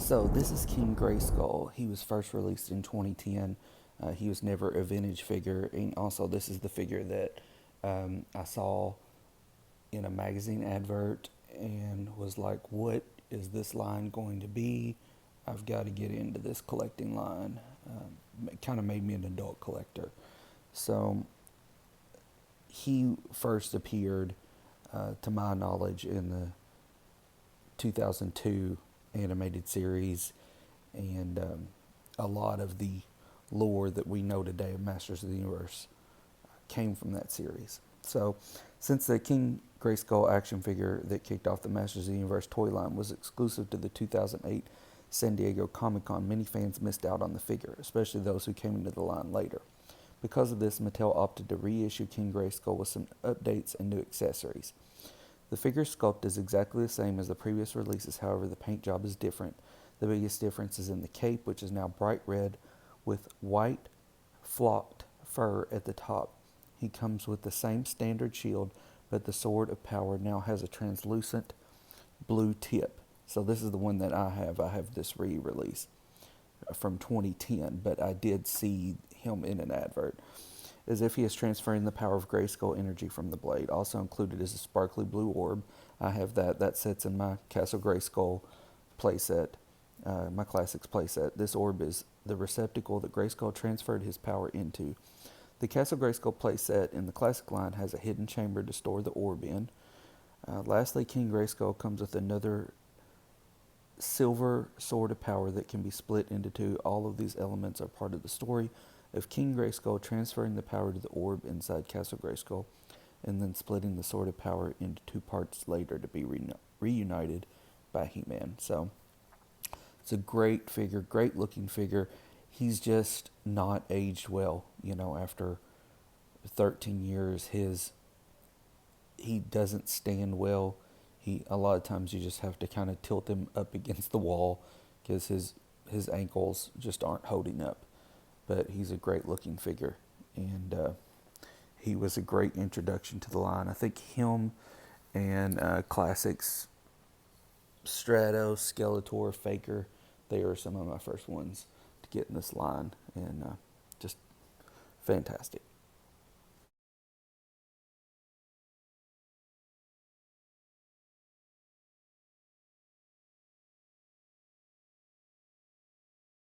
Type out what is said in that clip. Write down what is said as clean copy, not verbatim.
So this is King Grayskull. He was first released in 2010. He was never a vintage figure, and also this is the figure that I saw in a magazine advert and was like, "What is this line going to be? I've got to get into this collecting line." It kind of made me an adult collector. So he first appeared, to my knowledge, in the 2002 animated series, and a lot of the lore that we know today of Masters of the Universe came from that series. So, since the King Grayskull action figure that kicked off the Masters of the Universe toy line was exclusive to the 2008 San Diego Comic Con, many fans missed out on the figure, especially those who came into the line later. Because of this, Mattel opted to reissue King Grayskull with some updates and new accessories. The figure sculpt is exactly the same as the previous releases, however, the paint job is different. The biggest difference is in the cape, which is now bright red with white flocked fur at the top. He comes with the same standard shield, but the Sword of Power now has a translucent blue tip. So this is the one that I have. I have this re-release from 2010, but I did see him in an advert. As if he is transferring the power of Grayskull energy from the blade. Also included is a sparkly blue orb. I have that. That sits in my Castle Grayskull playset, my Classics playset. This orb is the receptacle that Grayskull transferred his power into. The Castle Grayskull playset in the Classic line has a hidden chamber to store the orb in. Lastly, King Grayskull comes with another silver sword of power that can be split into two. All of these elements are part of the story of King Grayskull transferring the power to the orb inside Castle Grayskull, and then splitting the Sword of Power into two parts later to be reunited by He-Man. So it's a great figure, great looking figure. He's just not aged well, after 13 years. He doesn't stand well. A lot of times you just have to kind of tilt him up against the wall because his ankles just aren't holding up. But he's a great looking figure, and he was a great introduction to the line. I think him and Classics Strato, Skeletor, Faker, they are some of my first ones to get in this line, and just fantastic.